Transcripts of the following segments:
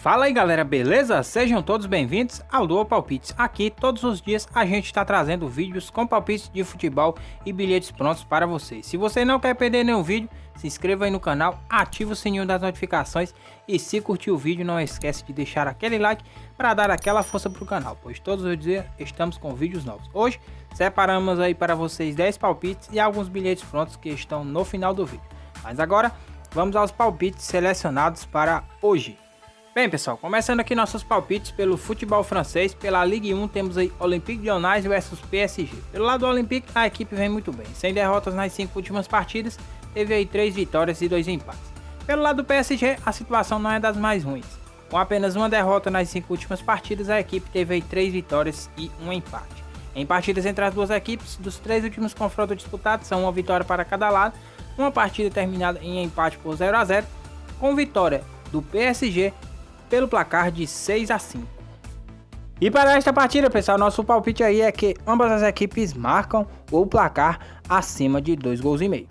Fala aí galera, beleza? Sejam todos bem-vindos ao Dual Palpites. Aqui todos os dias a gente está trazendo vídeos com palpites de futebol e bilhetes prontos para vocês. Se você não quer perder nenhum vídeo, se inscreva aí no canal, ative o sininho das notificações e se curtir o vídeo não esquece de deixar aquele like para dar aquela força para o canal, pois todos os dias estamos com vídeos novos. Hoje separamos aí para vocês 10 palpites e alguns bilhetes prontos que estão no final do vídeo. Mas agora vamos aos palpites selecionados para hoje. Bem pessoal, começando aqui nossos palpites pelo futebol francês, pela Ligue 1 temos aí Olympique de Lyonnais versus PSG. Pelo lado do Olympique a equipe vem muito bem, sem derrotas nas 5 últimas partidas, teve aí 3 vitórias e 2 empates. Pelo lado do PSG a situação não é das mais ruins, com apenas uma derrota nas 5 últimas partidas a equipe teve aí 3 vitórias e 1 empate. Em partidas entre as duas equipes, dos 3 últimos confrontos disputados são uma vitória para cada lado, uma partida terminada em empate por 0 a 0, com vitória do PSG pelo placar de 6 a 5. E para esta partida, pessoal, nosso palpite aí é que ambas as equipes marcam o placar acima de 2 gols e meio.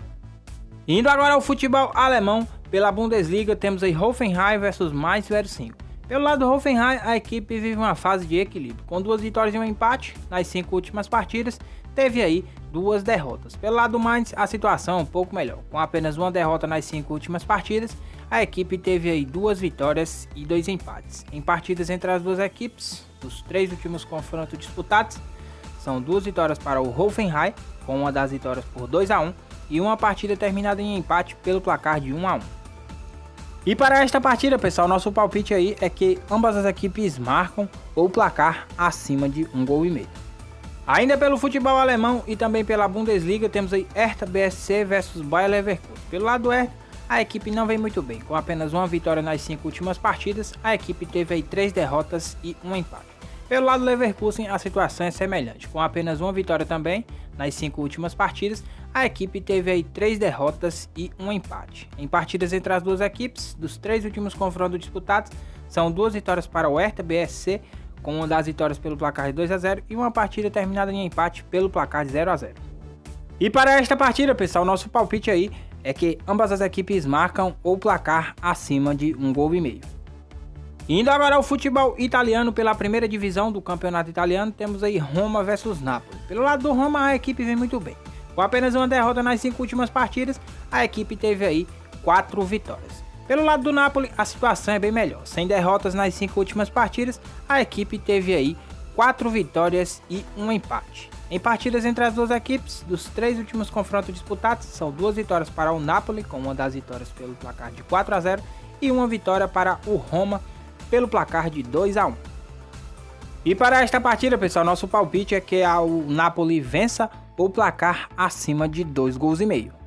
Indo agora ao futebol alemão, pela Bundesliga temos aí Hoffenheim versus Mainz 05. Pelo lado do Hoffenheim, a equipe vive uma fase de equilíbrio, com 2 vitórias e um empate nas 5 últimas partidas, teve aí 2 derrotas. Pelo lado do Mainz, a situação é um pouco melhor, com apenas uma derrota nas 5 últimas partidas, a equipe teve aí 2 vitórias e 2 empates. Em partidas entre as duas equipes, dos 3 últimos confrontos disputados, são 2 vitórias para o Hoffenheim, com uma das vitórias por 2 a 1, e uma partida terminada em empate pelo placar de 1 a 1. E para esta partida, pessoal, nosso palpite aí é que ambas as equipes marcam o placar acima de 1 gol e meio. Ainda pelo futebol alemão e também pela Bundesliga, temos aí Hertha BSC versus Bayer Leverkusen. Pelo lado do Hertha, a equipe não vem muito bem, com apenas uma vitória nas 5 últimas partidas, a equipe teve aí 3 derrotas e 1 empate. Pelo lado do Leverkusen, a situação é semelhante, com apenas uma vitória também nas 5 últimas partidas, a equipe teve aí 3 derrotas e 1 empate. Em partidas entre as duas equipes, dos 3 últimos confrontos disputados, são 2 vitórias para o Hertha BSC, com uma das vitórias pelo placar de 2 a 0 e uma partida terminada em empate pelo placar de 0 a 0. E para esta partida, pessoal, nosso palpite aí é que ambas as equipes marcam o placar acima de 1 gol e meio. Indo agora ao futebol italiano, pela primeira divisão do campeonato italiano, temos aí Roma versus Napoli. Pelo lado do Roma, a equipe vem muito bem. Com apenas uma derrota nas 5 últimas partidas, a equipe teve aí 4 vitórias. Pelo lado do Napoli, a situação é bem melhor. Sem derrotas nas 5 últimas partidas, a equipe teve aí 4 vitórias e 1 empate. Em partidas entre as duas equipes, dos 3 últimos confrontos disputados, são 2 vitórias para o Napoli, com uma das vitórias pelo placar de 4 a 0, e uma vitória para o Roma, pelo placar de 2 a 1. E para esta partida, pessoal, nosso palpite é que o Napoli vença o placar acima de 2 gols e meio.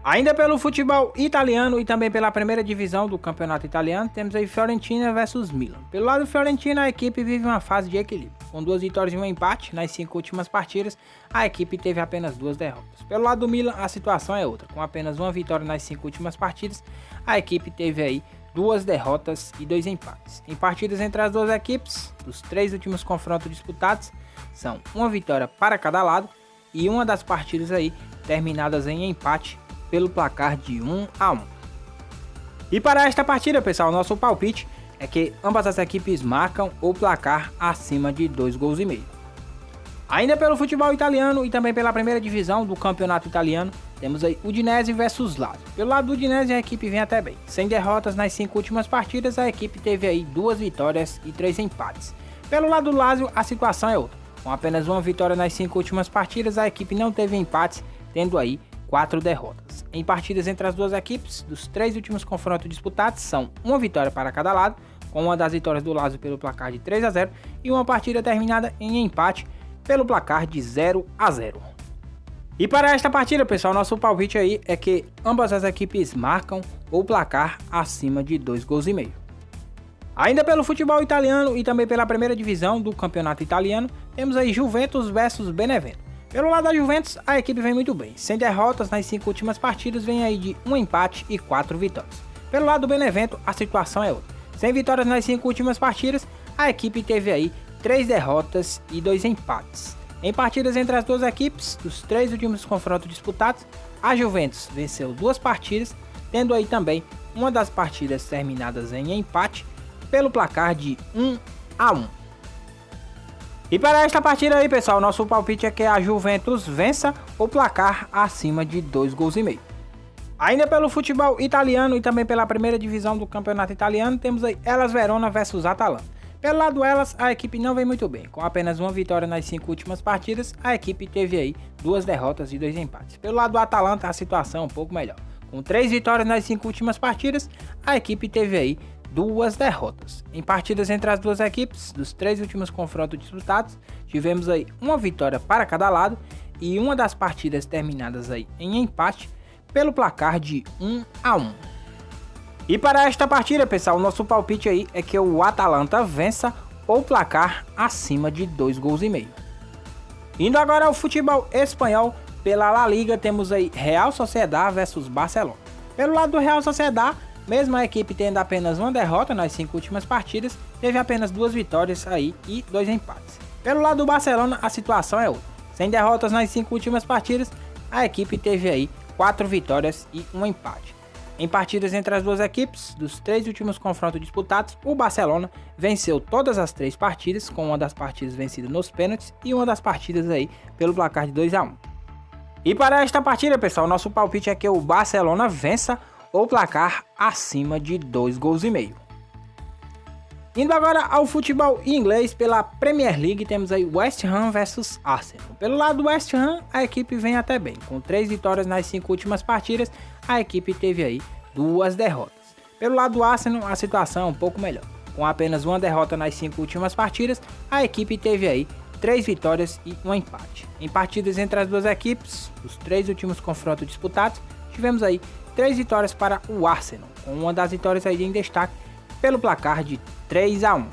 Ainda pelo futebol italiano e também pela primeira divisão do campeonato italiano, temos aí Fiorentina versus Milan. Pelo lado do Fiorentina, a equipe vive uma fase de equilíbrio. Com 2 vitórias e um empate nas 5 últimas partidas, a equipe teve apenas 2 derrotas. Pelo lado do Milan, a situação é outra. Com apenas uma vitória nas 5 últimas partidas, a equipe teve aí 2 derrotas e 2 empates. Em partidas entre as duas equipes, dos 3 últimos confrontos disputados, são uma vitória para cada lado e uma das partidas aí terminadas em empate pelo placar de 1 a 1. E para esta partida, pessoal, nosso palpite é que ambas as equipes marcam o placar acima de 2 gols e meio. Ainda pelo futebol italiano e também pela primeira divisão do campeonato italiano, temos aí Udinese versus Lazio. Pelo lado do Udinese, a equipe vem até bem. Sem derrotas nas 5 últimas partidas, a equipe teve aí 2 vitórias e 3 empates. Pelo lado do Lazio, a situação é outra. Com apenas uma vitória nas 5 últimas partidas, a equipe não teve empates, tendo aí 4 derrotas. Em partidas entre as duas equipes, dos 3 últimos confrontos disputados, são uma vitória para cada lado, com uma das vitórias do Lazio pelo placar de 3 a 0 e uma partida terminada em empate pelo placar de 0 a 0. E para esta partida, pessoal, nosso palpite aí é que ambas as equipes marcam o placar acima de 2 gols e meio. Ainda pelo futebol italiano e também pela primeira divisão do campeonato italiano, temos aí Juventus versus Benevento. Pelo lado da Juventus, a equipe vem muito bem. Sem derrotas nas 5 últimas partidas, vem aí de 1 empate e 4 vitórias. Pelo lado do Benevento, a situação é outra. Sem vitórias nas 5 últimas partidas, a equipe teve aí 3 derrotas e 2 empates. Em partidas entre as duas equipes, dos 3 últimos confrontos disputados, a Juventus venceu 2 partidas, tendo aí também uma das partidas terminadas em empate, pelo placar de 1-1. E para esta partida aí, pessoal, nosso palpite é que a Juventus vença o placar acima de 2,5 gols. Ainda pelo futebol italiano e também pela primeira divisão do campeonato italiano, temos aí Hellas Verona versus Atalanta. Pelo lado Hellas, a equipe não vem muito bem, com apenas uma vitória nas 5 últimas partidas, a equipe teve aí 2 derrotas e 2 empates. Pelo lado do Atalanta, a situação é um pouco melhor. Com 3 vitórias nas 5 últimas partidas, a equipe teve aí 2 derrotas. Em partidas entre as duas equipes, dos 3 últimos confrontos disputados, tivemos aí uma vitória para cada lado e uma das partidas terminadas aí em empate pelo placar de 1-1. E para esta partida, pessoal, o nosso palpite aí é que o Atalanta vença o placar acima de 2,5 gols. Indo agora ao futebol espanhol, pela La Liga temos aí Real Sociedad versus Barcelona. Pelo lado do Real Sociedad, mesmo a equipe tendo apenas uma derrota nas 5 últimas partidas, teve apenas 2 vitórias aí e 2 empates. Pelo lado do Barcelona, a situação é outra. Sem derrotas nas 5 últimas partidas, a equipe teve aí 4 vitórias e 1 empate. Em partidas entre as duas equipes, dos 3 últimos confrontos disputados, o Barcelona venceu todas as 3 partidas, com uma das partidas vencida nos pênaltis e uma das partidas aí pelo placar de 2-1. E para esta partida, pessoal, nosso palpite é que o Barcelona vença o placar acima de 2,5 gols. Indo agora ao futebol inglês, pela Premier League temos aí West Ham versus Arsenal. Pelo lado do West Ham, a equipe vem até bem. Com 3 vitórias nas 5 últimas partidas, a equipe teve aí 2 derrotas. Pelo lado do Arsenal, a situação é um pouco melhor. Com apenas uma derrota nas 5 últimas partidas, a equipe teve aí 3 vitórias e 1 empate. Em partidas entre as duas equipes, os 3 últimos confrontos disputados, tivemos aí 3 vitórias para o Arsenal, com uma das vitórias aí em destaque pelo placar de 3-1.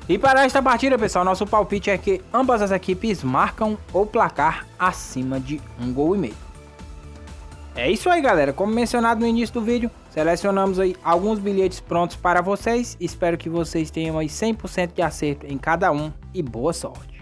E para esta partida, pessoal, nosso palpite é que ambas as equipes marcam o placar acima de 1,5 gols. É isso aí, galera. Como mencionado no início do vídeo, selecionamos aí alguns bilhetes prontos para vocês. Espero que vocês tenham aí 100% de acerto em cada um e boa sorte.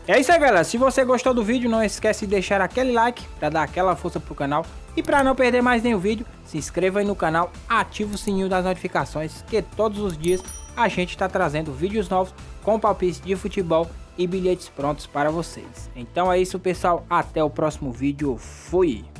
É isso aí, galera. Se você gostou do vídeo, não esquece de deixar aquele like para dar aquela força pro canal. E para não perder mais nenhum vídeo, se inscreva aí no canal, ative o sininho das notificações, que todos os dias a gente está trazendo vídeos novos com palpites de futebol e bilhetes prontos para vocês. Então é isso, pessoal. Até o próximo vídeo. Fui!